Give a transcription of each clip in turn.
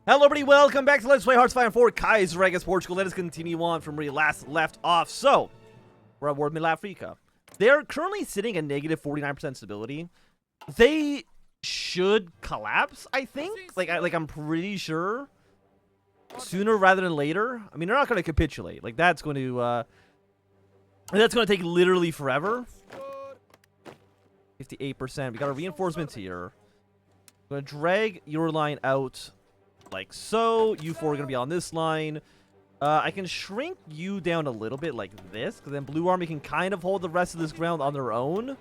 Hello everybody, welcome back to Let's Play HOI4 Kaiserreich Portugal. Let us continue on from where we last left off. So, we're at war with Middle Africa. They're currently sitting at negative 49% stability. They should collapse, I think. Like I'm pretty sure. Sooner rather than later. I mean, they're not going to capitulate. Like, that's going to take literally forever. 58%. We got our reinforcements here. I'm going to drag your line out like so. You four are going to be on this line. I can shrink you down a little bit like this, because then Blue Army can kind of hold the rest of this ground on their own.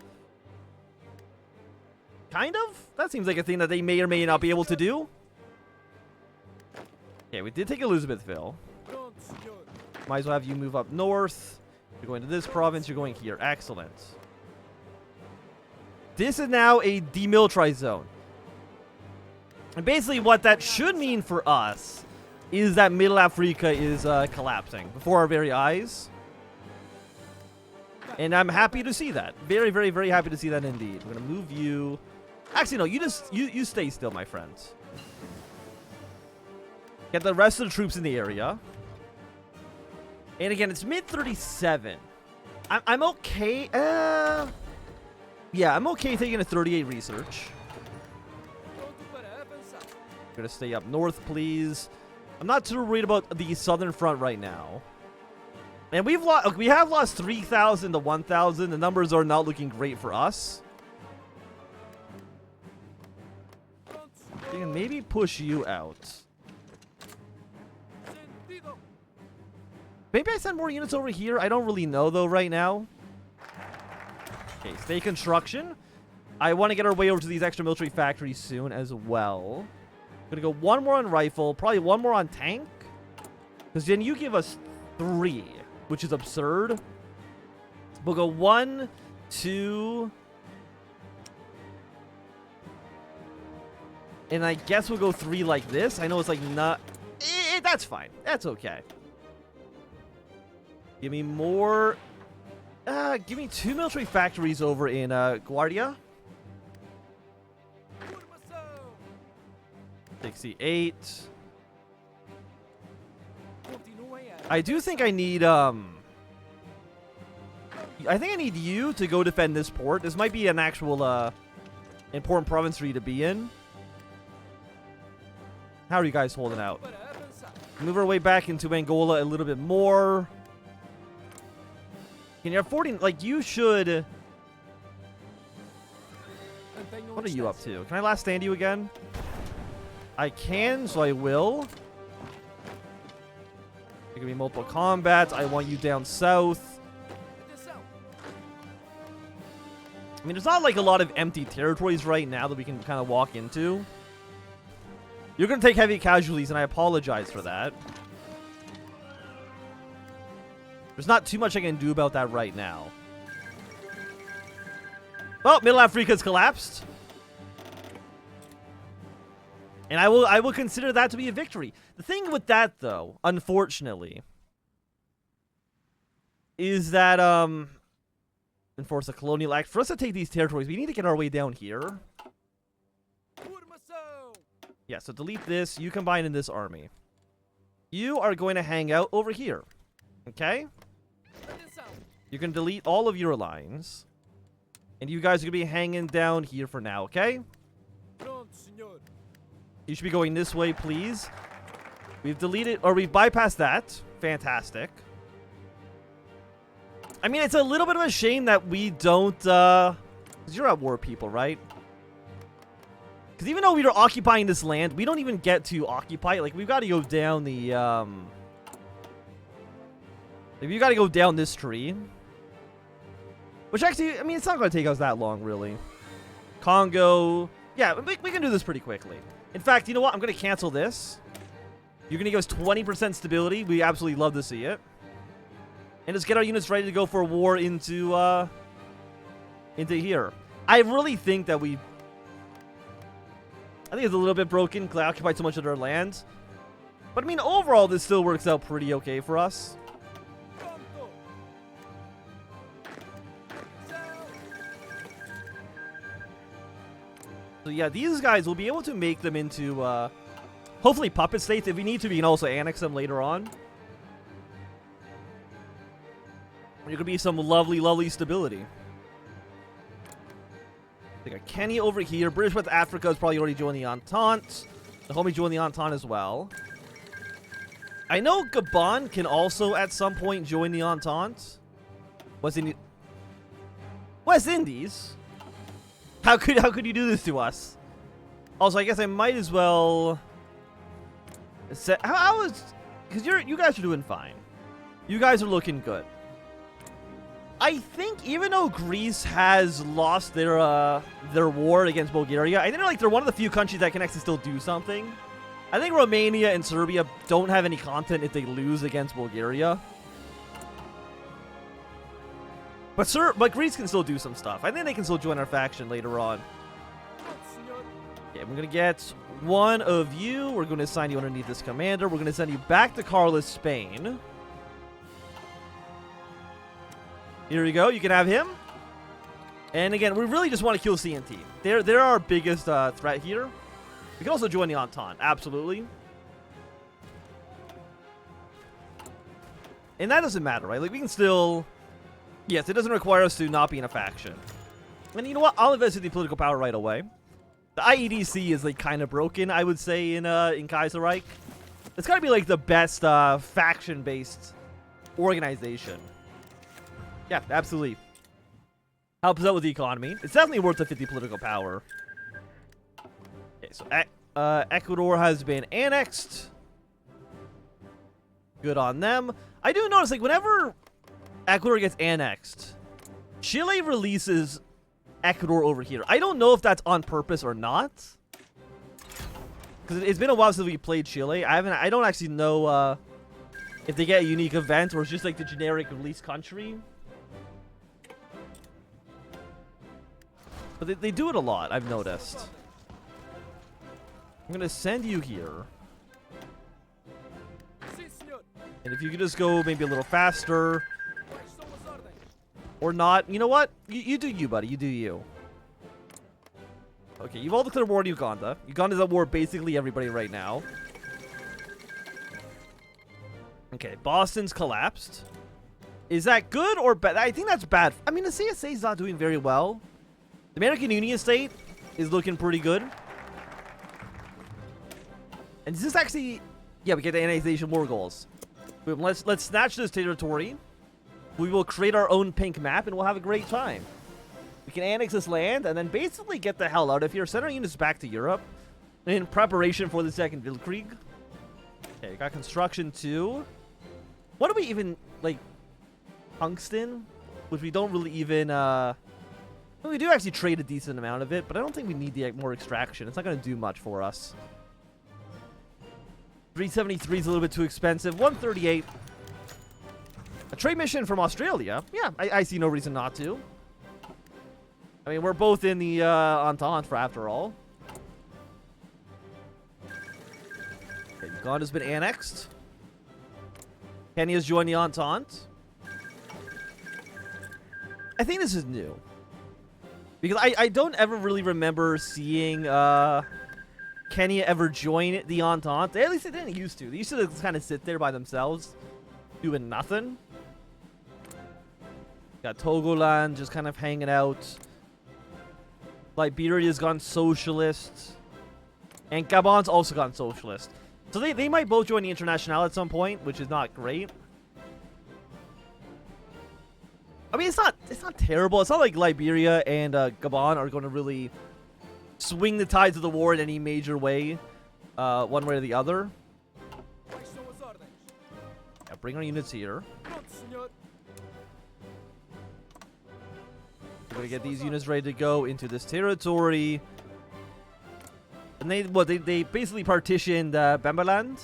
Kind of? That seems like a thing that they may or may not be able to do. Okay, we did take Elizabethville. Might as well have you move up north. You're going to this province. You're going here. Excellent. This is now a demilitarized zone. And basically what that should mean for us is that Middle Africa is collapsing before our very eyes. And I'm happy to see that. Very, very, very happy to see that indeed. We're going to move you. Actually, no, you stay still, my friends. Get the rest of the troops in the area. And again, it's mid-37. I'm okay. Yeah, I'm okay taking a 38 research. Gonna stay up north, please. I'm not too worried about the southern front right now. And we have lost 3,000 to 1,000. The numbers are not looking great for us. We can maybe push you out. Maybe I send more units over here. I don't really know though right now. Okay, stay construction. I want to get our way over to these extra military factories soon as well. Gonna go one more on rifle, probably one more on tank, because then you give us 3, which is absurd. We'll go 1, 2, and I guess we'll go 3 like this. I know it's like not. That's fine. That's okay. Give me more. Give me 2 military factories over in Guardia. 68. I do think I need I think I need you to go defend this port. This might be an actual important province for you to be in. How are you guys holding out? Move our way back into Angola a little bit more. Can you have 14? Like, you should. What are you up to? Can I last stand you again? I can, so I will. There can be multiple combats. I want you down south. I mean, there's not like a lot of empty territories right now that we can kind of walk into. You're going to take heavy casualties, and I apologize for that. There's not too much I can do about that right now. Well, Middle Africa's collapsed. And I will consider that to be a victory. The thing with that, though, unfortunately, is that enforce a colonial act. For us to take these territories, we need to get our way down here. Yeah, so delete this. You combine in this army. You are going to hang out over here. Okay? You can delete all of your lines. And you guys are going to be hanging down here for now, okay? You should be going this way, please. We've deleted, or we've bypassed that. Fantastic. I mean, it's a little bit of a shame that we don't, because you're at war, people, right? Because even though we are occupying this land, we don't even get to occupy it. Like, we've got to go down the, like, we've got to go down this tree. Which actually, I mean, it's not going to take us that long, really. Congo. Yeah, we can do this pretty quickly. In fact, you know what? I'm going to cancel this. You're going to give us 20% stability. We absolutely love to see it. And just get our units ready to go for a war into here. I really think that I think it's a little bit broken because I occupied so much of their land. But I mean, overall, this still works out pretty okay for us. So yeah, these guys will be able to make them into Hopefully puppet states. If we need to, we can also annex them later on. There could be some lovely, lovely stability. We got Kenny over here. British West Africa has probably already joined the Entente. The homie joined the Entente as well. I know Gabon can also at some point join the Entente. West Indies? How could you do this to us? Also, I guess I might as well set, how is, because you guys are doing fine. You guys are looking good. I think even though Greece has lost their war against Bulgaria, I think they're one of the few countries that can actually still do something. I think Romania and Serbia don't have any content if they lose against Bulgaria. But Greece can still do some stuff. I think they can still join our faction later on. Okay, we're going to get one of you. We're going to assign you underneath this commander. We're going to send you back to Carlos, Spain. Here we go. You can have him. And again, we really just want to kill CNT. They're our biggest threat here. We can also join the Entente. Absolutely. And that doesn't matter, right? Like, we can still... Yes, it doesn't require us to not be in a faction. And you know what? I'll invest in the political power right away. The IEDC is, like, kind of broken, I would say, in Kaiserreich. It's got to be, like, the best faction-based organization. Yeah, absolutely. Helps out with the economy. It's definitely worth the 50 political power. Okay, so Ecuador has been annexed. Good on them. I do notice, like, whenever Ecuador gets annexed, Chile releases Ecuador over here. I don't know if that's on purpose or not, because it's been a while since we played Chile. I don't actually know if they get a unique event or it's just like the generic release country. But they do it a lot, I've noticed. I'm gonna send you here. And if you could just go maybe a little faster. Or not. You know what? You do you, buddy. You do you. Okay, you've all declared war on Uganda. Uganda's at war basically everybody right now. Okay, Boston's collapsed. Is that good or bad? I think that's bad. I mean, the CSA is not doing very well. The American Union state is looking pretty good. And is this actually... Yeah, we get the annexation war goals. Let's snatch this territory. We will create our own pink map and we'll have a great time. We can annex this land and then basically get the hell out of here. Send our units back to Europe in preparation for the Second Weltkrieg. Okay, got construction too. What do we even, like, tungsten? Which we don't really even, well, we do actually trade a decent amount of it, but I don't think we need the more extraction. It's not going to do much for us. 373 is a little bit too expensive. 138. A trade mission from Australia? Yeah, I see no reason not to. I mean, we're both in the Entente for after all. Okay, Uganda's been annexed. Kenya's joined the Entente. I think this is new. Because I don't ever really remember seeing Kenya ever join the Entente. At least they didn't used to. They used to kind of sit there by themselves, doing nothing. Got Togoland just kind of hanging out. Liberia's gone socialist. And Gabon's also gone socialist. So they might both join the International at some point, which is not great. I mean, it's not terrible. It's not like Liberia and Gabon are going to really swing the tides of the war in any major way, one way or the other. Yeah, bring our units here. We're gonna get these units ready to go into this territory. And they basically partitioned Bambaland.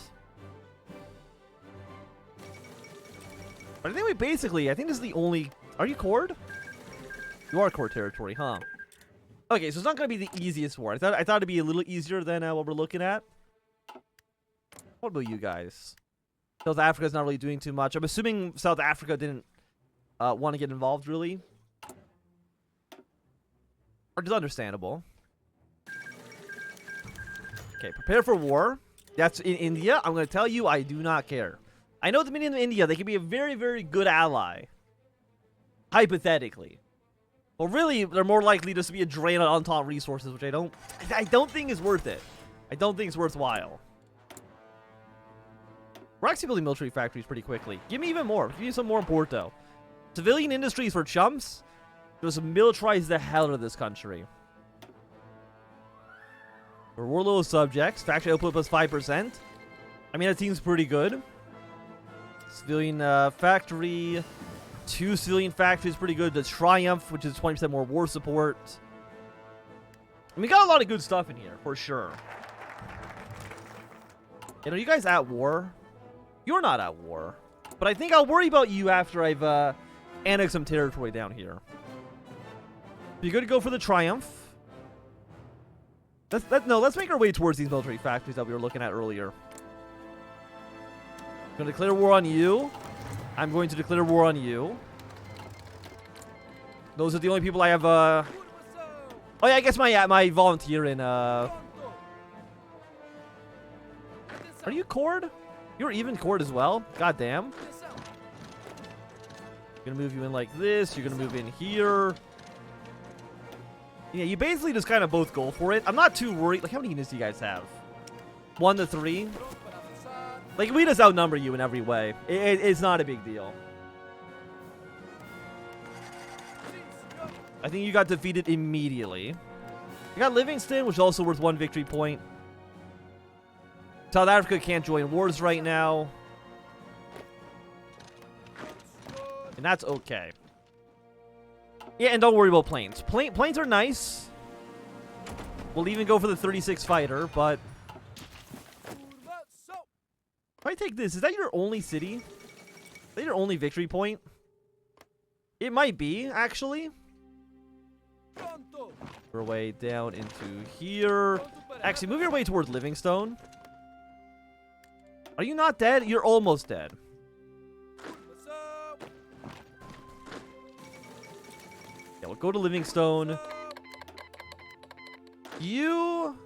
But I think I think this is the only... Are you Cord? You are Cord territory, huh? Okay, so it's not gonna be the easiest war. I thought it'd be a little easier than what we're looking at. What about you guys? South Africa's not really doing too much. I'm assuming South Africa didn't want to get involved, really. Which is understandable. Okay, prepare for war. That's in India. I'm going to tell you, I do not care. I know the Dominion of India, they can be a very, very good ally. Hypothetically. Well, really, they're more likely just to be a drain on Entente resources, which I don't think is worth it. I don't think it's worthwhile. We're actually building military factories pretty quickly. Give me even more. Give me some more in Porto. Civilian industries for chumps. Just militarize the hell out of this country. We're warlord subjects. Factory output plus 5%. I mean, that seems pretty good. Civilian factory. 2 civilian factories, pretty good. The Triumph, which is 20% more war support. And we got a lot of good stuff in here, for sure. And are you guys at war? You're not at war. But I think I'll worry about you after I've annexed some territory down here. Be good to go for the Triumph. Let's make our way towards these military factories that we were looking at earlier. I'm going to declare war on you. I'm going to declare war on you. Those are the only people I have, Oh yeah, I guess my volunteer in, Are you cord? You're even cord as well? God damn. Gonna move you in like this. You're gonna move in here. Yeah, you basically just kind of both go for it. I'm not too worried. Like, how many units do you guys have? 1 to 3? Like, we just outnumber you in every way. It's not a big deal. I think you got defeated immediately. You got Livingston, which is also worth 1 victory point. South Africa can't join wars right now. And that's okay. Yeah, and don't worry about planes. Planes are nice. We'll even go for the 36 fighter, but... If I take this, is that your only city? Is that your only victory point? It might be, actually. Your way down into here. Actually, move your way towards Livingstone. Are you not dead? You're almost dead. Yeah, we'll go to Livingstone. You...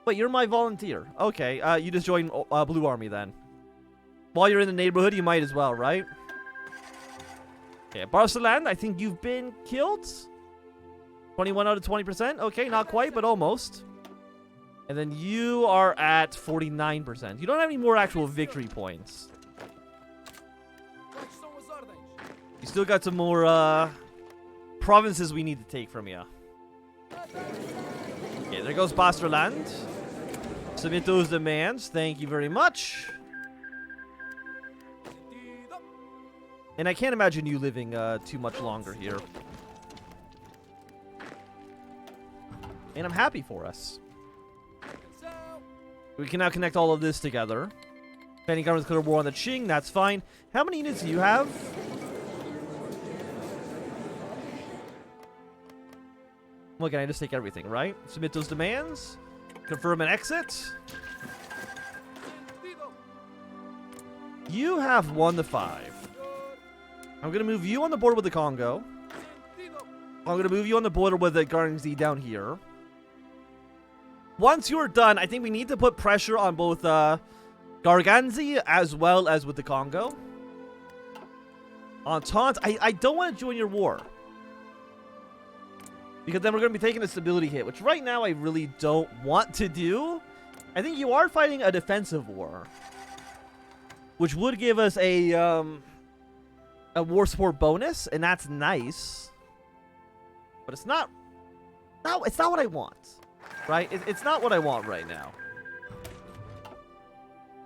Wait, you're my volunteer. Okay, you just joined Blue Army then. While you're in the neighborhood, you might as well, right? Okay, Basutoland, I think you've been killed. 21 out of 20%. Okay, not quite, but almost. And then you are at 49%. You don't have any more actual victory points. You still got some more provinces we need to take from you. Okay, there goes Basutoland. Submit those demands. Thank you very much. And I can't imagine you living too much longer here. And I'm happy for us. We can now connect all of this together. Pending government's declared war on the Qing. That's fine. How many units do you have? Well, can I just take everything, right? Submit those demands. Confirm and exit. You have 1 to 5. I'm going to move you on the border with the Congo. I'm going to move you on the border with the Guernsey down here. Once you're done, I think we need to put pressure on both Garganzi as well as with the Congo. Entente, I don't want to join your war. Because then we're going to be taking a stability hit, which right now I really don't want to do. I think you are fighting a defensive war. Which would give us a war support bonus, and that's nice. But it's not... No, it's not what I want. Right? It's not what I want right now.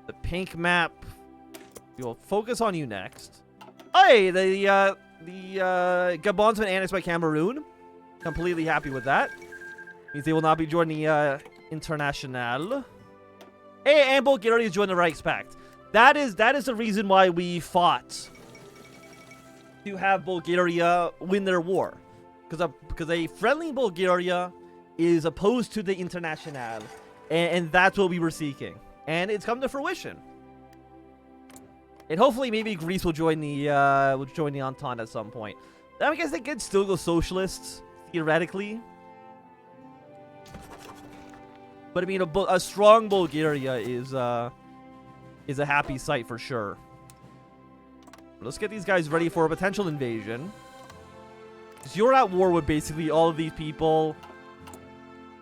The pink map. We will focus on you next. Hey, the Gabon's been annexed by Cameroon. Completely happy with that. Means they will not be joining the International. Hey, and Bulgaria joined the Reichspakt. That is the reason why we fought to have Bulgaria win their war. Because a friendly Bulgaria is opposed to the International, and that's what we were seeking, and it's come to fruition. And hopefully, maybe Greece will join the Entente at some point. I guess they could still go socialists theoretically. But I mean, a strong Bulgaria is a happy sight for sure. Let's get these guys ready for a potential invasion. Because you're at war with basically all of these people.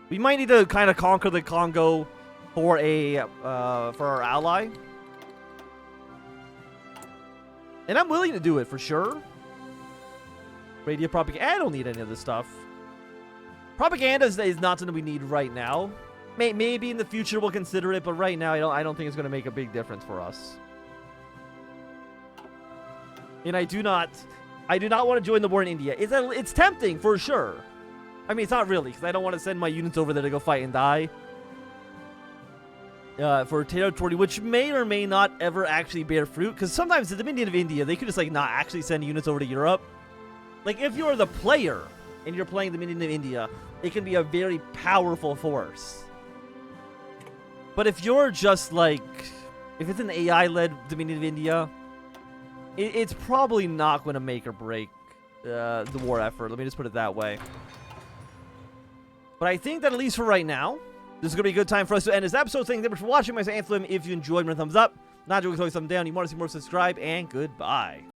We might need to kind of conquer the Congo for our ally. And I'm willing to do it for sure. Radio propaganda. I don't need any of this stuff. Propaganda is not something we need right now. Maybe in the future we'll consider it, but right now I don't think it's going to make a big difference for us. And I do not want to join the war in India. It's tempting for sure. I mean, it's not really, because I don't want to send my units over there to go fight and die. For territorial, which may or may not ever actually bear fruit, because sometimes the Dominion of India, they could just like not actually send units over to Europe. Like if you're the player and you're playing the Dominion of India, it can be a very powerful force. But if you're just like, if it's an AI-led Dominion of India, it's probably not going to make or break the war effort. Let me just put it that way. But I think that at least for right now, this is going to be a good time for us to end this episode. Thank you for watching my Anthem. If you enjoyed, give me a thumbs up. Not enjoying, thumbs down. You want to see more, subscribe, and goodbye.